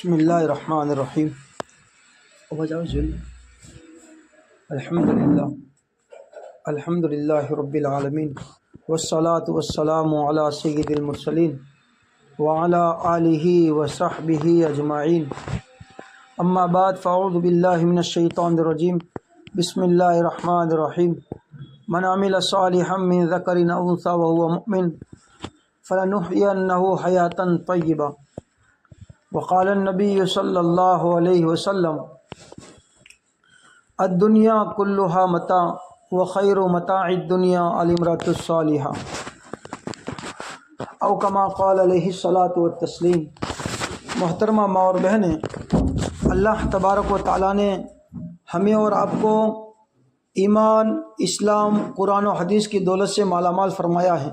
بسم اللہ الرحمن الرحیم الحمد للہ رب العالمین والصلاة والسلام علی سید المرسلین وعلی آلہ وصحبہ اجمعین اما بعد فاعوذ باللہ من الشیطان الرجیم بسم اللہ الرحمن الرحیم من عمل صالحا من ذکر او انثی وهو مؤمن فلنحیینہ حیاتا طیبہ وقال النبی صلی اللہ علیہ وسلم الدنیا کلها متاع وخیر متاع الدنیا الامرأة الصالحہ او کما قال علیہ الصلاۃ والتسلیم۔ محترمہ ماں اور بہنیں، اللہ تبارک و تعالیٰ نے ہمیں اور آپ کو ایمان، اسلام، قرآن و حدیث کی دولت سے مالا مال فرمایا ہے۔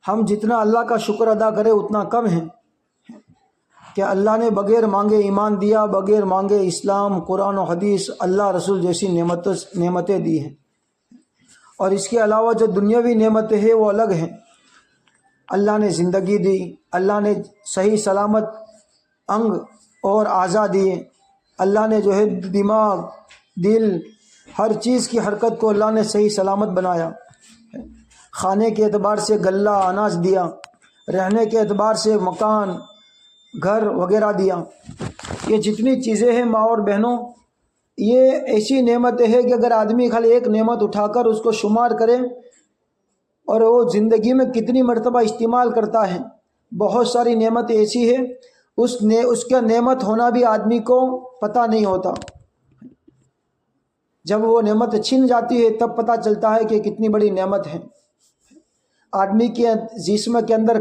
ہم جتنا اللہ کا شکر ادا کریں اتنا کم ہے کہ اللہ نے بغیر مانگے ایمان دیا، بغیر مانگے اسلام، قرآن و حدیث، اللہ رسول جیسی نعمتیں دی ہیں، اور اس کے علاوہ جو دنیاوی نعمتیں ہیں وہ الگ ہیں۔ اللہ نے زندگی دی، اللہ نے صحیح سلامت انگ اور اعضاء دیے، اللہ نے جو ہے دماغ، دل، ہر چیز کی حرکت کو اللہ نے صحیح سلامت بنایا۔ کھانے کے اعتبار سے غلہ اناج دیا، رہنے کے اعتبار سے مکان، گھر وغیرہ دیا۔ یہ جتنی چیزیں ہیں ماں اور بہنوں، یہ ایسی نعمتیں ہیں کہ اگر آدمی خالی ایک نعمت اٹھا کر اس کو شمار کرے اور وہ زندگی میں کتنی مرتبہ استعمال کرتا ہے، بہت ساری نعمتیں ایسی ہیں اس کا نعمت ہونا بھی آدمی کو پتہ نہیں ہوتا۔ جب وہ نعمت چھن جاتی ہے تب پتہ چلتا ہے کہ کتنی بڑی نعمت ہے۔ آدمی کے جسم کے اندر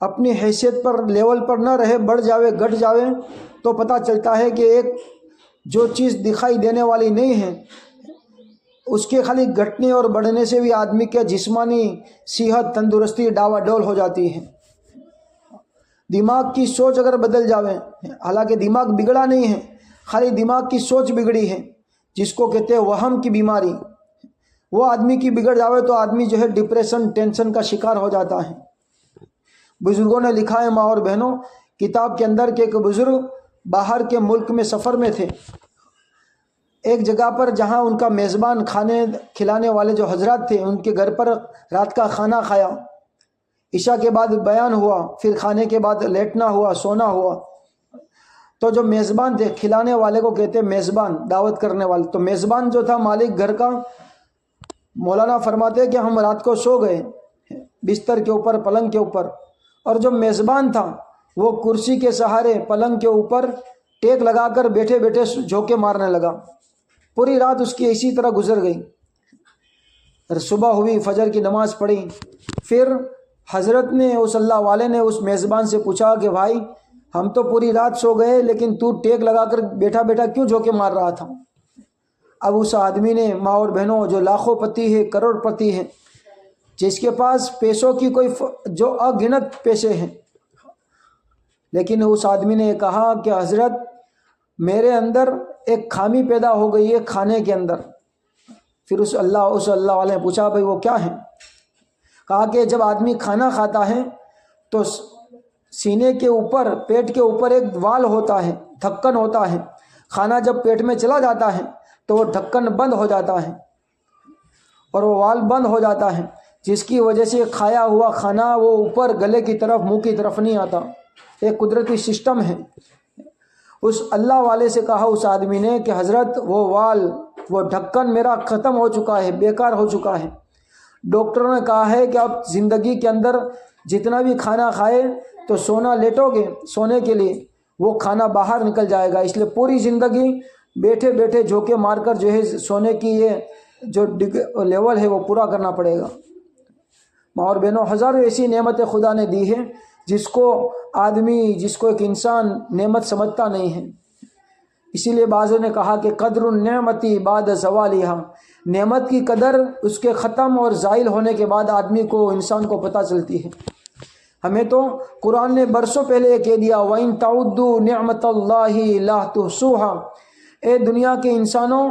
اپنی حیثیت پر لیول پر نہ رہے، بڑھ جاوے، گھٹ جاوے، تو پتہ چلتا ہے کہ ایک جو چیز دکھائی دینے والی نہیں ہے اس کے خالی گھٹنے اور بڑھنے سے بھی آدمی کے جسمانی صحت، تندرستی ڈاواڈول ہو جاتی ہے۔ دماغ کی سوچ اگر بدل جاوے، حالانکہ دماغ بگڑا نہیں ہے، خالی دماغ کی سوچ بگڑی ہے، جس کو کہتے ہیں وہم کی بیماری، وہ آدمی کی بگڑ جاوے تو آدمی جو ہے ڈپریشن، ٹینشن کا شکار ہو جاتا ہے۔ بزرگوں نے لکھا ہے ماں اور بہنوں کتاب کے اندر کہ ایک بزرگ باہر کے ملک میں سفر میں تھے، ایک جگہ پر جہاں ان کا میزبان، کھانے کھلانے والے جو حضرات تھے، ان کے گھر پر رات کا کھانا کھایا، عشاء کے بعد بیان ہوا، پھر کھانے کے بعد لیٹنا ہوا، سونا ہوا۔ تو جو میزبان تھے، کھلانے والے کو کہتے ہیں میزبان، دعوت کرنے والے، تو میزبان جو تھا مالک گھر کا، مولانا فرماتے کہ ہم رات کو سو گئے بستر کے اوپر، پلنگ کے اوپر، اور جو میزبان تھا وہ کرسی کے سہارے پلنگ کے اوپر ٹیک لگا کر بیٹھے بیٹھے جھونکے مارنے لگا۔ پوری رات اس کی اسی طرح گزر گئی۔ صبح ہوئی، فجر کی نماز پڑھی، پھر حضرت نے، اس اللہ والے نے اس میزبان سے پوچھا کہ بھائی ہم تو پوری رات سو گئے لیکن تو ٹیک لگا کر بیٹھا بیٹھا کیوں جھونکے مار رہا تھا؟ اب اس آدمی نے، ماں اور بہنوں، جو لاکھوں پتی ہے، کروڑ پتی ہے، جس کے پاس پیسوں کی کوئی جو اگنت پیسے ہیں، لیکن اس آدمی نے کہا کہ حضرت میرے اندر ایک خامی پیدا ہو گئی ہے کھانے کے اندر۔ پھر اس اللہ والے نے پوچھا بھائی وہ کیا ہے؟ کہا کہ جب آدمی کھانا کھاتا ہے تو سینے کے اوپر، پیٹ کے اوپر ایک وال ہوتا ہے، ڈھکن ہوتا ہے، کھانا جب پیٹ میں چلا جاتا ہے تو وہ ڈھکن بند ہو جاتا ہے اور وہ وال بند ہو جاتا ہے، جس کی وجہ سے کھایا ہوا کھانا وہ اوپر گلے کی طرف، منہ کی طرف نہیں آتا۔ ایک قدرتی سسٹم ہے۔ اس اللہ والے سے کہا اس آدمی نے کہ حضرت وہ وال، وہ ڈھکن میرا ختم ہو چکا ہے، بیکار ہو چکا ہے۔ ڈاکٹروں نے کہا ہے کہ اب زندگی کے اندر جتنا بھی کھانا کھائے تو سونا لیٹو گے، سونے کے لیے وہ کھانا باہر نکل جائے گا، اس لیے پوری زندگی بیٹھے بیٹھے جھونکے مار کر جو ہے سونے کی یہ جو لیول ہے وہ پورا کرنا پڑے گا۔ ماں اور بہنوں، ہزاروں ایسی نعمتیں خدا نے دی ہیں جس کو ایک انسان نعمت سمجھتا نہیں ہے۔ اسی لیے بعضوں نے کہا کہ قدر النعمتی بعد زوالہا، نعمت کی قدر اس کے ختم اور زائل ہونے کے بعد آدمی کو، انسان کو پتہ چلتی ہے۔ ہمیں تو قرآن نے برسوں پہلے یہ کہہ دیا وَإِن تَعُدُّوا نِعْمَةَ اللَّهِ لَا تُحْصُوهَا، اے دنیا کے انسانوں،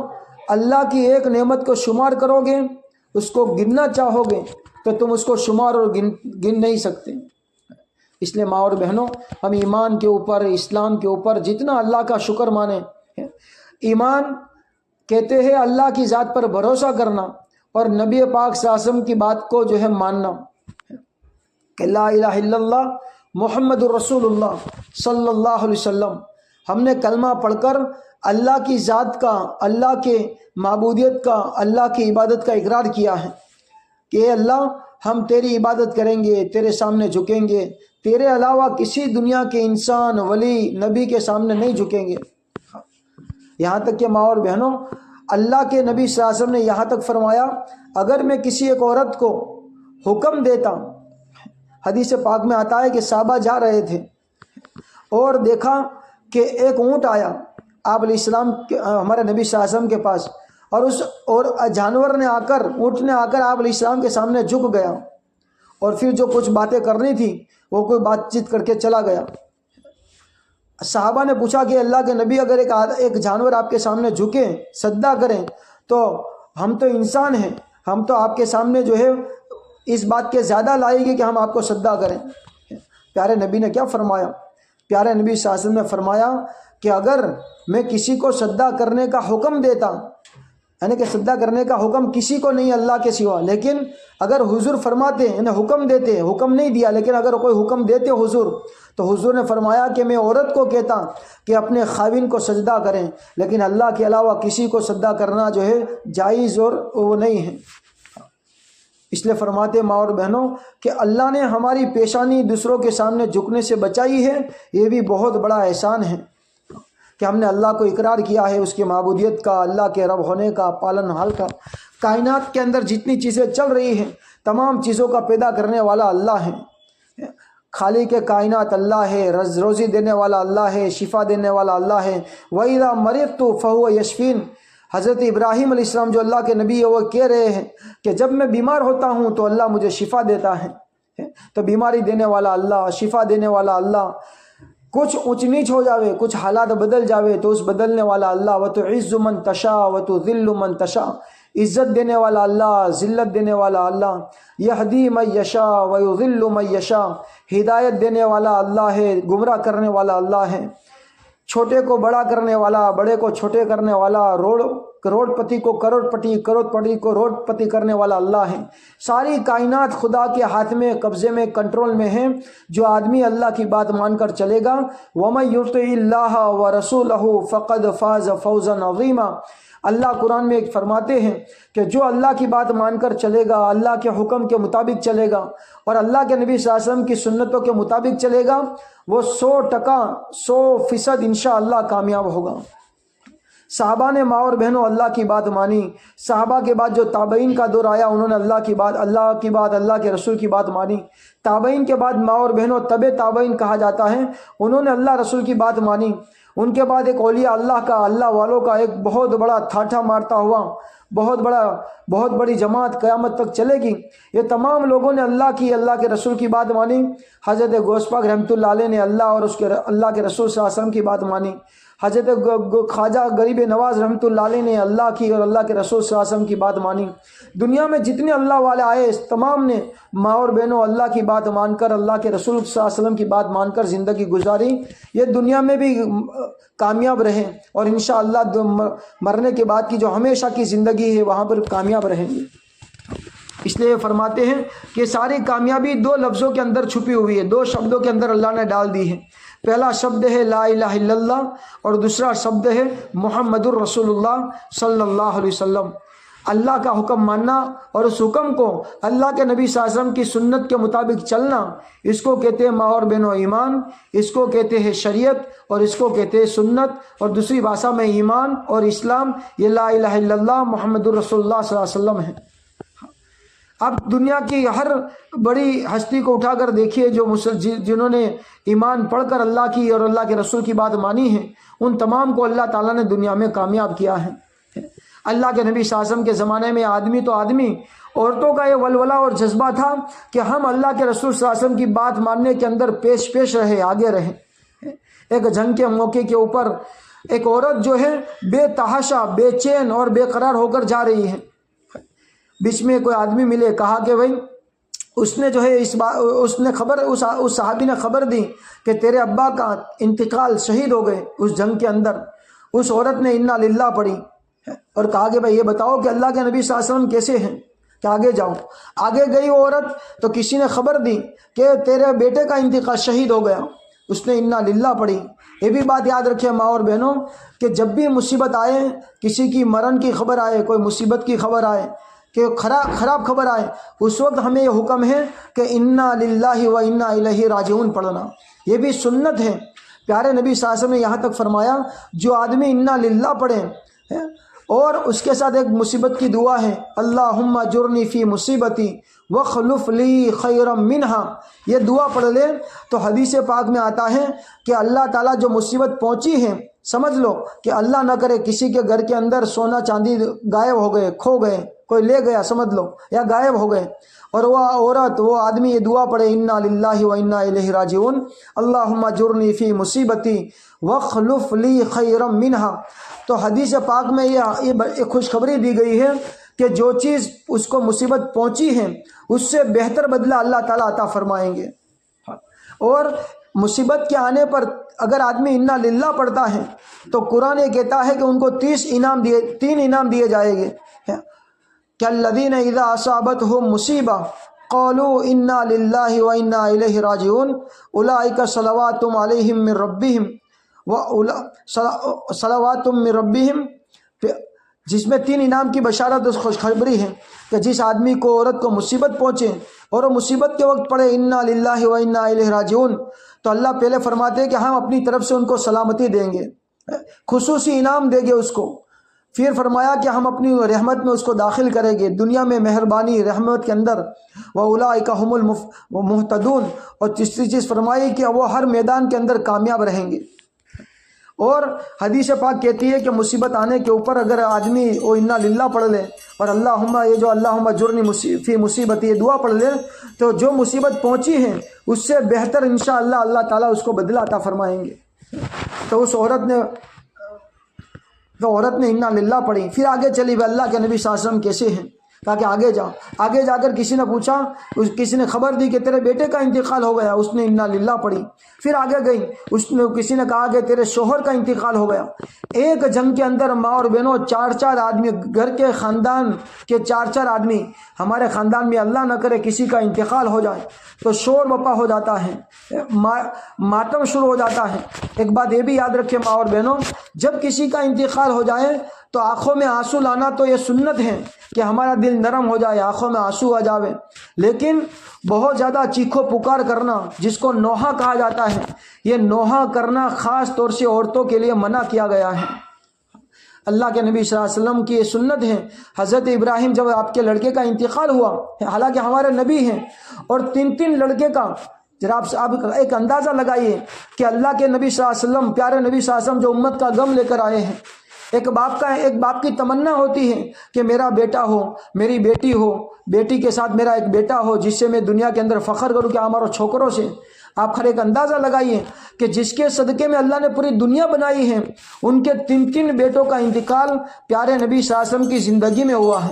اللہ کی ایک نعمت کو شمار کرو گے، اس کو گننا چاہو گے تو تم اس کو شمار اور گن نہیں سکتے۔ اس لیے ماں اور بہنوں، ہم ایمان کے اوپر، اسلام کے اوپر جتنا اللہ کا شکر مانیں. ایمان کہتے ہیں اللہ کی ذات پر بھروسہ کرنا اور نبی پاک صلی اللہ علیہ وسلم کی بات کو جو ہے ماننا کہ لا الہ الا اللہ محمد الرسول اللہ صلی اللہ علیہ وسلم. ہم نے کلمہ پڑھ کر اللہ کی ذات کا، اللہ کے معبودیت کا، اللہ کی عبادت کا اقرار کیا ہے کہ اے اللہ ہم تیری عبادت کریں گے، تیرے سامنے جھکیں گے، تیرے علاوہ کسی دنیا کے انسان، ولی، نبی کے سامنے نہیں جھکیں گے. یہاں تک کہ ماں اور بہنوں، اللہ کے نبی صلی اللہ علیہ وسلم نے یہاں تک فرمایا اگر میں کسی ایک عورت کو حکم دیتا، حدیث پاک میں آتا ہے کہ صحابہ جا رہے تھے اور دیکھا کہ ایک اونٹ آیا آپ علیہ السلام ہمارے نبی صلی اللہ علیہ وسلم کے پاس، اور جانور نے آ کر، اونٹ نے آ کر آپ علیہ السلام کے سامنے جھک گیا اور پھر جو کچھ باتیں کرنی تھی وہ کوئی بات چیت کر کے چلا گیا. صحابہ نے پوچھا کہ اللہ کے نبی اگر ایک جانور آپ کے سامنے جھکے، سجدہ کریں، تو ہم تو انسان ہیں، ہم تو آپ کے سامنے جو ہے اس بات کے زیادہ لائیں گے کہ ہم آپ کو سجدہ کریں. پیارے نبی نے کیا فرمایا؟ پیارے نبی صلی اللہ علیہ وسلم نے فرمایا کہ اگر میں کسی کو سجدہ کرنے کا حکم دیتا، یعنی کہ سجدہ کرنے کا حکم کسی کو نہیں اللہ کے سوا، لیکن اگر حضور فرماتے، یعنی حکم دیتے، حکم نہیں دیا لیکن اگر کوئی حکم دیتے حضور، تو حضور نے فرمایا کہ میں عورت کو کہتا کہ اپنے خاوند کو سجدہ کریں، لیکن اللہ کے علاوہ کسی کو سجدہ کرنا جو ہے جائز اور وہ نہیں ہے. اس لیے فرماتے ماں اور بہنوں کہ اللہ نے ہماری پیشانی دوسروں کے سامنے جھکنے سے بچائی ہے، یہ بھی بہت بڑا احسان ہے کہ ہم نے اللہ کو اقرار کیا ہے، اس کی معبودیت کا، اللہ کے رب ہونے کا، پالن حال کا. کائنات کے اندر جتنی چیزیں چل رہی ہیں تمام چیزوں کا پیدا کرنے والا اللہ ہے، خالق کائنات اللہ ہے، روزی دینے والا اللہ ہے، شفا دینے والا اللہ ہے. وَإِذَا مَرِضْتُ فَهُوَ يَشْفِينِ. حضرت ابراہیم علیہ السلام جو اللہ کے نبی ہے وہ کہہ رہے ہیں کہ جب میں بیمار ہوتا ہوں تو اللہ مجھے شفا دیتا ہے. تو بیماری دینے والا اللہ، شفا دینے والا اللہ، کچھ اونچ نیچ ہو جاوے، کچھ حالات بدل جاوے تو اس بدلنے والا اللہ. وَتُعِزُّ مَن تَشَاءُ وَتُذِلُّ مَن تَشَاءُ. عزت دینے والا اللہ، ذلت دینے والا اللہ. یہدی من یشاء ویضل من یشاء. ہدایت دینے والا اللہ ہے، گمراہ کرنے والا اللہ ہے. چھوٹے کو بڑا کرنے والا، بڑے کو چھوٹے کرنے والا، کروڑ پتی کو کروڑ پتی، کروڑ پتی کو روڑ پتی کرنے والا اللہ ہے. ساری کائنات خدا کے ہاتھ میں، قبضے میں، کنٹرول میں ہے. جو آدمی اللہ کی بات مان کر چلے گا، وَمَن يُطِعِ اللَّهَ وَرَسُولَهُ فَقَدْ فَازَ فَوْزًا عَظِيمًا. اللہ قرآن میں ایک فرماتے ہیں کہ جو اللہ کی بات مان کر چلے گا، اللہ کے حکم کے مطابق چلے گا اور اللہ کے نبی صلی اللہ علیہ وسلم کی سنتوں کے مطابق چلے گا، وہ 100% انشاءاللہ کامیاب ہوگا. صحابہ نے ماں اور بہنوں اللہ کی بات مانی. صحابہ کے بعد جو تابعین کا دور آیا انہوں نے اللہ کے رسول کی بات مانی. تابعین کے بعد ماں اور بہنوں تبع تابعین کہا جاتا ہے، انہوں نے اللہ رسول کی بات مانی. ان کے بعد ایک اولیاء اللہ کا، اللہ والوں کا ایک بہت بڑا تھاٹا مارتا ہوا بہت بڑی جماعت قیامت تک چلے گی. یہ تمام لوگوں نے اللہ کے رسول کی بات مانی. حضرت غوث پاک رحمۃ اللہ علیہ نے اللہ اور اللہ کے رسول صلی اللہ علیہ وسلم کی بات مانی. حضرت خواجہ غریب نواز رحمۃ اللہ علیہ نے اللہ کی اور اللہ کے رسول صلی اللہ علیہ وسلم کی بات مانی. دنیا میں جتنے اللہ والے آئے تمام نے ماں اور بہنوں اللہ کی بات مان کر، اللہ کے رسول صلی اللہ علیہ وسلم کی بات مان کر زندگی گزاری. یہ دنیا میں بھی کامیاب رہیں اور انشاءاللہ مرنے کے بعد کی جو ہمیشہ کی زندگی ہے وہاں پر کامیاب رہیں گے. اس لیے فرماتے ہیں کہ ساری کامیابی 2 لفظوں کے اندر چھپی ہوئی ہے، 2 شبدوں کے اندر اللہ نے ڈال دی ہے. پہلا شبد ہے لا الہ الا اللہ اور دوسرا شبد ہے محمد الرسول اللہ صلی اللہ علیہ وسلم. اللہ کا حکم ماننا اور اس حکم کو اللہ کے نبی صلی اللہ علیہ وسلم کی سنت کے مطابق چلنا، اس کو کہتے ہیں ماں اور بہنوں ایمان، اس کو کہتے ہیں شریعت اور اس کو کہتے ہیں سنت. اور دوسری بھاشا میں ایمان اور اسلام یہ لا الہ الا اللہ محمد الرسول اللہ صلی اللہ علیہ وسلم ہے. اب دنیا کی ہر بڑی ہستی کو اٹھا کر دیکھیے جو جنہوں نے ایمان پڑھ کر اللہ کی اور اللہ کے رسول کی بات مانی ہے، ان تمام کو اللہ تعالیٰ نے دنیا میں کامیاب کیا ہے. اللہ کے نبی صلی اللہ علیہ وسلم کے زمانے میں آدمی تو آدمی، عورتوں کا یہ ولولہ اور جذبہ تھا کہ ہم اللہ کے رسول صلی اللہ علیہ وسلم کی بات ماننے کے اندر پیش رہے، آگے رہیں. ایک جنگ کے موقع کے اوپر ایک عورت جو ہے بے تحاشا، بے چین اور بے قرار ہو کر جا رہی ہے. بیچ میں کوئی آدمی ملے، کہا کہ بھائی اس نے جو ہے اس صحابی نے خبر دی کہ تیرے ابا کا انتقال، شہید ہو گئے اس جنگ کے اندر. اس عورت نے انا للہ پڑھی اور کہا کہ بھائی یہ بتاؤ کہ اللہ کے نبی صلی اللہ علیہ وسلم کیسے ہیں، کہ آگے جاؤ. آگے گئی وہ عورت تو کسی نے خبر دی کہ تیرے بیٹے کا انتقال، شہید ہو گیا. اس نے انا للہ پڑھی. یہ بھی بات یاد رکھے ماں اور بہنوں کہ جب بھی مصیبت آئے، کسی کی مرن کی خبر آئے، کوئی مصیبت کی خبر آئے، کہ خراب خبر آئے، اس وقت ہمیں یہ حکم ہے کہ انا للہ و انا الیہ راجعون پڑھنا. یہ بھی سنت ہے. پیارے نبی صلی اللہ علیہ وسلم نے یہاں تک فرمایا جو آدمی انا للہ پڑھے اور اس کے ساتھ ایک مصیبت کی دعا ہے، اللہم اجرنی فی مصیبتی واخلف لی خیرا منہا، یہ دعا پڑھ لے تو حدیث پاک میں آتا ہے کہ اللہ تعالیٰ جو مصیبت پہنچی ہے، سمجھ لو کہ اللہ نہ کرے کسی کے گھر کے اندر سونا چاندی غائب ہو گئے، کھو گئے، کوئی لے گیا سمجھ لو، یا غائب ہو گئے، اور وہ عورت، وہ آدمی یہ دعا پڑھے انا للہ و انا الیہ راجعون، اللہم اجرنی فی مصیبتی واخلف لی خیرا منہا. تو حدیث پاک میں یہ خوشخبری دی گئی ہے کہ جو چیز اس کو مصیبت پہنچی ہے اس سے بہتر بدلہ اللہ تعالیٰ عطا فرمائیں گے. اور مصیبت کے آنے پر اگر آدمی انا للہ پڑھتا ہے تو قرآن یہ کہتا ہے کہ ان کو 3 انعام دیے جائیں گے. کہ الذین اذا اصابتهم مصیبہ قالوا انا للہ و انا الیہ راجعون اولئک صلوات علیہم من ربہم صلوات من ربہم، جس میں 3 انعام کی بشارت اور خوشخبری ہے کہ جس آدمی کو، عورت کو مصیبت پہنچے اور وہ مصیبت کے وقت پڑھے انا للہ و انا الیہ راجعون، تو اللہ پہلے فرماتے ہیں کہ ہم اپنی طرف سے ان کو سلامتی دیں گے، خصوصی انعام دیں گے اس کو. پھر فرمایا کہ ہم اپنی رحمت میں اس کو داخل کریں گے، دنیا میں مہربانی رحمت کے اندر، وَأُولَٰئِكَ هُمُ الْمُهْتَدُونَ، اور تیسری چیز فرمائی کہ وہ ہر میدان کے اندر کامیاب رہیں گے. اور حدیث پاک کہتی ہے کہ مصیبت آنے کے اوپر اگر آدمی وہ انا للہ پڑھ لے اور اللہم اجرنی فی مصیبتی یہ دعا پڑھ لے تو جو مصیبت پہنچی ہے اس سے بہتر انشاءاللہ اللہ تعالیٰ اس کو بدلہ عطا فرمائیں گے. تو اس عورت نے انا للہ پڑھی. پھر آگے چلی بھی اللہ کے نبی صلی اللہ علیہ وسلم کیسے ہیں، کہا کہ آگے جا. آگے جا کر کسی نے پوچھا، کسی نے خبر دی کہ تیرے بیٹے کا انتقال ہو گیا، اس نے انا للہ پڑھی. پھر آگے گئی، کسی نے کہا کہ تیرے شوہر کا انتقال ہو گیا. ایک جنگ کے اندر ماں اور بہنوں 4 آدمی، گھر کے خاندان کے 4 آدمی، ہمارے خاندان میں اللہ نہ کرے کسی کا انتقال ہو جائے تو شور بپا ہو جاتا ہے، ماتم شروع ہو جاتا ہے. ایک بات یہ بھی یاد رکھے ماں اور بہنوں، جب کسی کا انتقال ہو جائے تو آنکھوں میں آنسو لانا تو یہ سنت ہے کہ ہمارا دل نرم ہو جائے، آنکھوں میں آنسو آ جاوے. لیکن بہت زیادہ چیخو پکار کرنا جس کو نوحہ کہا جاتا ہے، یہ نوحہ کرنا خاص طور سے عورتوں کے لیے منع کیا گیا ہے. اللہ کے نبی صلی اللہ علیہ وسلم کی یہ سنت ہے. حضرت ابراہیم جب آپ کے لڑکے کا انتقال ہوا، حالانکہ ہمارے نبی ہیں، اور 3 لڑکے کا، ذرا آپ ایک اندازہ لگائیے کہ اللہ کے نبی صلی اللہ علیہ وسلم، پیارے نبی صلی اللہ علیہ وسلم جو امت کا غم لے کر آئے ہیں. ایک باپ کی تمنا ہوتی ہے کہ میرا بیٹا ہو، میری بیٹی ہو، بیٹی کے ساتھ میرا ایک بیٹا ہو جس سے میں دنیا کے اندر فخر کروں کہ ہمارا چھوکروں سے. آپ ہر ایک اندازہ لگائیے کہ جس کے صدقے میں اللہ نے پوری دنیا بنائی ہے، ان کے 3 بیٹوں کا انتقال پیارے نبی صلی اللہ علیہ وسلم کی زندگی میں ہوا ہے.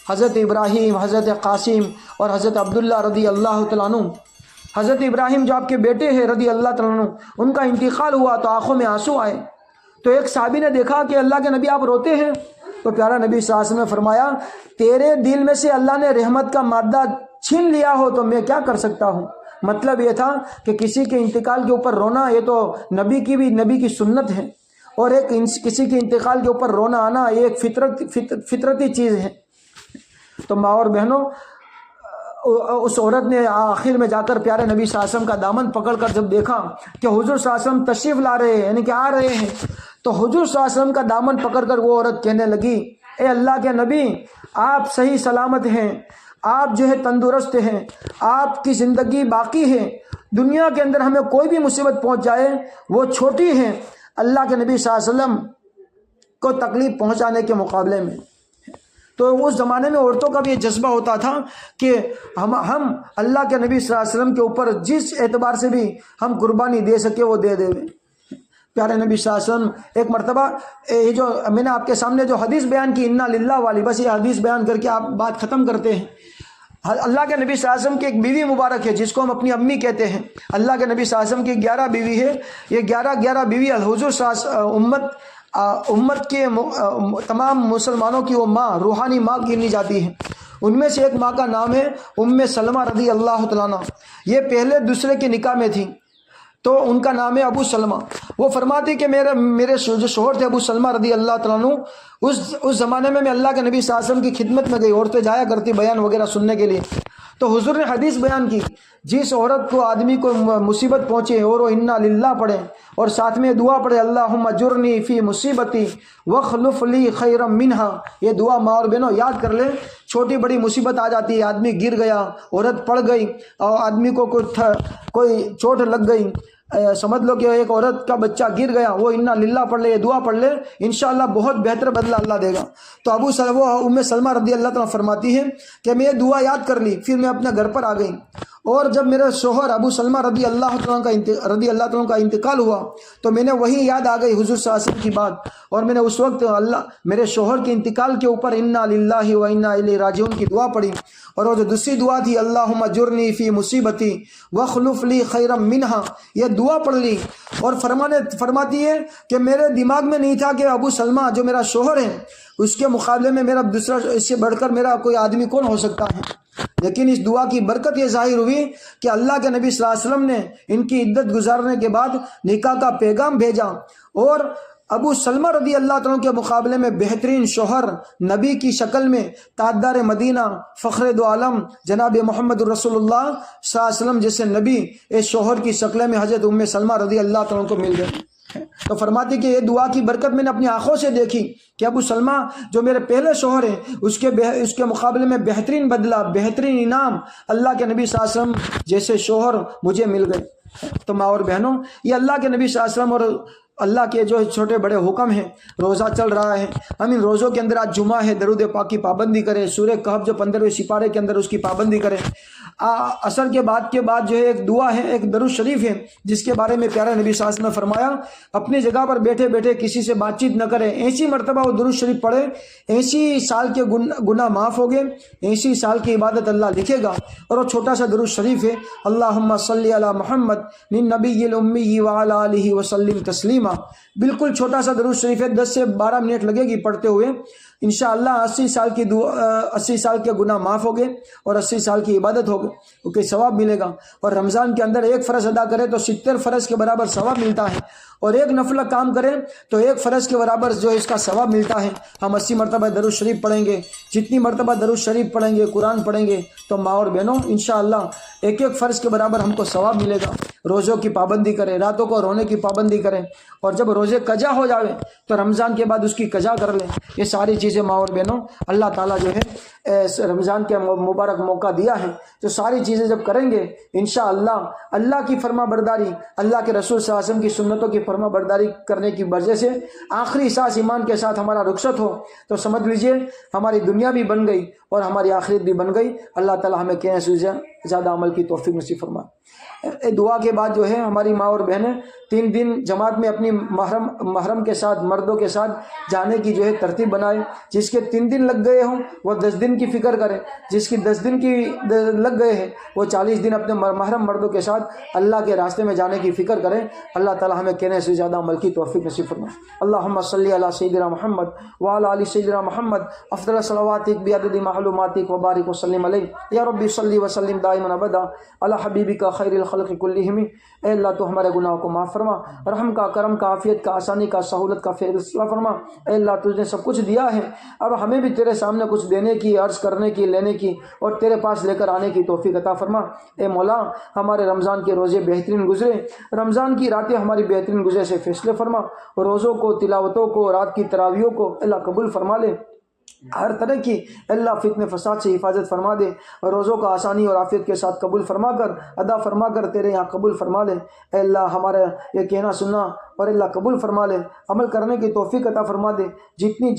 حضرت ابراہیم، حضرت قاسم اور حضرت عبداللہ رضی اللہ تعالیٰ عنہ. حضرت ابراہیم جو آپ کے بیٹے ہیں رضی اللہ تعالیٰ عنہ، ان کا انتقال ہوا تو آنکھوں میں آنسو آئے. تو ایک صحابی نے دیکھا کہ اللہ کے نبی آپ روتے ہیں، تو پیارا نبی صلی اللہ علیہ وسلم نے فرمایا تیرے دل میں سے اللہ نے رحمت کا مادہ چھین لیا ہو تو میں کیا کر سکتا ہوں. مطلب یہ تھا کہ کسی کے انتقال کے اوپر رونا یہ تو نبی کی سنت ہے، اور کسی کے انتقال کے اوپر رونا آنا یہ ایک فطرتی چیز ہے. تو ماں اور بہنوں، اس عورت نے آخر میں جا کر پیارے نبی صلی اللہ علیہ وسلم کا دامن پکڑ کر جب دیکھا کہ حضور صلی اللہ علیہ وسلم تشریف لا رہے ہیں، یعنی کہ آ رہے ہیں، تو حضور صلی اللہ علیہ وسلم کا دامن پکڑ کر وہ عورت کہنے لگی، اے اللہ کے نبی، آپ صحیح سلامت ہیں، آپ جو ہے تندرست ہیں، آپ کی زندگی باقی ہے، دنیا کے اندر ہمیں کوئی بھی مصیبت پہنچ جائے وہ چھوٹی ہے اللہ کے نبی صلی اللہ علیہ وسلم کو تکلیف پہنچانے کے مقابلے میں. تو اس زمانے میں عورتوں کا بھی یہ جذبہ ہوتا تھا کہ ہم اللہ کے نبی صلی اللہ علیہ وسلم کے اوپر جس اعتبار سے بھی ہم قربانی دے سکے وہ دے دیں. پیارے نبی صلی اللہ علیہ وسلم ایک مرتبہ، یہ جو میں نے آپ کے سامنے جو حدیث بیان کی انا للہ والی، بس یہ حدیث بیان کر کے آپ بات ختم کرتے ہیں. اللہ کے نبی صلی اللہ علیہ وسلم کی ایک بیوی مبارک ہے جس کو ہم اپنی امی کہتے ہیں. اللہ کے نبی صلی اللہ علیہ وسلم کی 11 بیوی ہے. یہ 11 بیوی حضور صلی اللہ علیہ وسلم امت کے تمام مسلمانوں کی وہ ماں، روحانی ماں گنی جاتی ہے. ان میں سے ایک ماں کا نام ہے ام سلمہ رضی اللہ تعالیٰ عنہ. یہ پہلے دوسرے کے نکاح میں تھی تو ان کا نام ہے ابو سلمہ. وہ فرماتی کہ میرے جو شوہر تھے ابو سلمہ رضی اللہ تعالیٰ عنہ، اس زمانے میں اللہ کے نبی صلی اللہ علیہ وسلم کی خدمت میں گئی. عورتیں جایا کرتی بیان وغیرہ سننے کے لیے. تو حضور نے حدیث بیان کی، جس عورت کو آدمی کو مصیبت پہنچے اور وہ انا للہ پڑھے اور ساتھ میں دعا پڑھے اللہم اجرنی فی مصیبتی واخلف لی خیرا منہا. یہ دعا ماں اور بہنوں یاد کر لیں. چھوٹی بڑی مصیبت آ جاتی ہے، آدمی گر گیا، عورت پڑ گئی اور آدمی کو کوئی چوٹ لگ گئی، سمجھ لو کہ ایک عورت کا بچہ گر گیا، وہ انا للہ پڑھ لے، یہ دعا پڑھ لے، انشاءاللہ بہت بہتر بدلہ اللہ دے گا. تو ابو سلمہ ام سلمہ رضی اللہ تعالیٰ فرماتی ہے کہ میں یہ دعا یاد کر لی، پھر میں اپنے گھر پر آ گئی. اور جب میرے شوہر ابو سلمہ رضی اللہ تعالیٰ کا انتقال ہوا تو میں نے وہی یاد آ گئی حضور صلی اللہ علیہ وسلم کی بات، اور میں نے اس وقت میرے شوہر کے انتقال کے اوپر انا للہ و انا الیہ راجعون کی دعا پڑھی. اور وہ جو دوسری دعا تھی اللہم اجرنی فی مصیبتی واخلف لی خیرا منہا، یہ دعا پڑھ لی. اور فرماتی ہے کہ میرے دماغ میں نہیں تھا کہ ابو سلمہ جو میرا شوہر ہے اس کے مقابلے میں میرا دوسرا، اس سے بڑھ کر میرا کوئی آدمی کون ہو سکتا ہے. لیکن اس دعا کی برکت یہ ظاہر ہوئی کہ اللہ کے نبی صلی اللہ علیہ وسلم نے ان کی عدت گزارنے کے بعد نکاح کا پیغام بھیجا، اور ابو سلمہ رضی اللہ تعالیٰ کے مقابلے میں بہترین شوہر نبی کی شکل میں تاجدار مدینہ فخر دو عالم جناب محمد رسول اللہ صلی اللہ علیہ وسلم جیسے نبی اس شوہر کی شکل میں حضرت ام سلمہ رضی اللہ تعالیٰ کو مل گئے. تو فرماتی کہ یہ دعا کی برکت میں نے اپنی آنکھوں سے دیکھی کہ ابو سلمہ جو میرے پہلے شوہر ہیں اس کے مقابلے میں بہترین بدلہ، بہترین انعام اللہ کے نبی صلی اللہ علیہ وسلم جیسے شوہر مجھے مل گئے. تو ماں اور بہنوں، یہ اللہ کے نبی صلی اللہ علیہ وسلم اور اللہ کے جو چھوٹے بڑے حکم ہیں. روزہ چل رہا ہے، ہم ان روزوں کے اندر آج جمعہ ہے، درود پاک کی پابندی کریں. سورہ کہف جو 15ویں سپارے کے اندر اس کی پابندی کریں. عصر کے بعد جو ہے ایک دعا ہے، ایک درود شریف ہے جس کے بارے میں پیارے نبی صلی اللہ علیہ وسلم نے فرمایا اپنی جگہ پر بیٹھے بیٹھے کسی سے بات چیت نہ کریں. 80 مرتبہ وہ درود شریف پڑھے، 80 سال کے گناہ معاف ہو گئے، 80 سال کی عبادت اللہ لکھے گا. اور وہ چھوٹا سا درود شریف ہے اللہم صلی علی محمد النبی الامی وعلی آلہ وسلم تسلیما. بالکل چھوٹا سا درود شریف ہے، 10 سے 12 منٹ لگے گی پڑھتے ہوئے. انشاءاللہ 80 سال کے گناہ معاف ہو گئے اور 80 سال کی عبادت ہو گئے، کیونکہ ثواب ملے گا. اور رمضان کے اندر ایک فرض ادا کرے تو 70 فرض کے برابر ثواب ملتا ہے، اور ایک نفل کام کریں تو ایک فرض کے برابر جو اس کا ثواب ملتا ہے. ہم 80 مرتبہ درود شریف پڑھیں گے. جتنی مرتبہ درود شریف پڑھیں گے، قرآن پڑھیں گے، تو ماں اور بہنوں انشاءاللہ ایک فرض کے برابر ہم کو ثواب ملے گا. روزوں کی پابندی کریں، راتوں کو رونے کی پابندی کریں، اور جب روزے قضا ہو جاوے تو رمضان کے بعد اس کی قضا کر لیں. یہ ساری چیزیں ماں اور بہنوں اللہ تعالیٰ جو ہے رمضان کے مبارک موقع دیا ہے. تو ساری چیزیں جب کریں گے انشاءاللہ اللہ کی فرما برداری، اللہ کے رسول صلی اللہ علیہ وسلم کی سنتوں کی فرما برداری کرنے کی وجہ سے آخری سانس ایمان کے ساتھ ہمارا رخصت ہو تو سمجھ لیجئے ہماری دنیا بھی بن گئی اور ہماری آخرت بھی بن گئی. اللہ تعالیٰ ہمیں کہنے سے زیادہ عمل کی توفیق نصیب فرمائے. دعا کے بعد جو ہے ہماری ماں اور بہنیں 3 دن جماعت میں اپنی محرم کے ساتھ، مردوں کے ساتھ جانے کی جو ہے ترتیب بنائے. جس کے 3 دن لگ گئے ہوں وہ 10 دن کی فکر کرے، جس کی 10 دن کی لگ گئے ہیں وہ 40 دن اپنے محرم مردوں کے ساتھ اللہ کے راستے میں جانے کی فکر کریں. اللہ تعالی ہمیں کہنے سے زیادہ عمل کی توفیق نصیب فرمائے. اللہم صلی علی سیدنا محمد وعلی آل سیدنا محمد افضل صلواتک بعدد معلوماتک وبارک وسلم علیہ. یا ربی صلی وسلم دائما ابدا علی حبیبک خیر الخلق کلہم. اے اللہ تو ہمارے گناہوں کو معاف فرما، رحم کا، کرم کا، عافیت کا، آسانی کا، سہولت کا فیصلہ فرما. اے اللہ تجھ نے سب کچھ دیا ہے، اب ہمیں بھی تیرے سامنے کچھ دینے کی، عرض کرنے کی، لینے کی اور تیرے پاس لے کر آنے کی توفیق عطا فرما. اے مولا ہمارے رمضان کے روزے بہترین گزرے، رمضان کی راتیں ہماری بہترین گزرے سے فیصلے فرما. روزوں کو، تلاوتوں کو، رات کی تراویحوں کو اللہ قبول فرما لے. ہر طرح کی اللہ فتنے فساد سے حفاظت فرما دے، اور روزوں کا آسانی اور عافیت کے ساتھ قبول فرما کر، ادا فرما کر تیرے یہاں قبول فرما لے. اے اللہ ہمارا یہ کہنا سننا اور اللہ قبول فرما لے، عمل کرنے کی توفیق عطا فرما دے۔ جتنی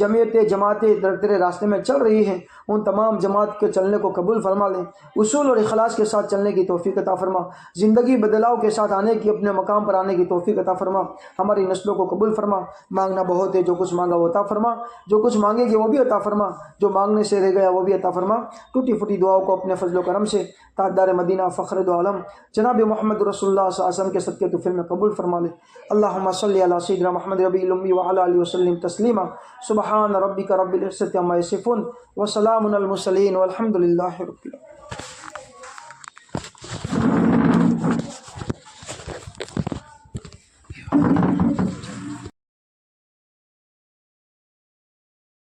جماعتیں تیرے راستے میں چل رہی ہیں ان تمام جماعت کے چلنے کو قبول فرما لے، اصول اور اخلاص کے ساتھ چلنے کی توفیق عطا فرما، زندگی بدلاؤ کے ساتھ آنے کی، اپنے مقام پر آنے کی توفیق عطا فرما، ہماری نسلوں کو قبول فرما۔ مانگنا بہت ہے، جو کچھ مانگا وہ عطا فرما، جو کچھ مانگے گے وہ بھی عطا فرما، جو مانگنے سے رہ گیا وہ بھی عطا فرما۔ ٹوٹی پھوٹی دعاؤں کو اپنے فضل و کرم سے تاجدار مدینہ فخر دو عالم جناب محمد رسول اللہ صلی اللہ علیہ وسلم کے صدقے تو فلم میں قبول فرما لے۔ اللہم صلی علی سیدنا محمد ربی الامی وعلی آلہ وسلم تسلیما۔ سبحان ربک رب العزت عما یصفون وسلام علی المرسلین والحمد للہ رب العالمین۔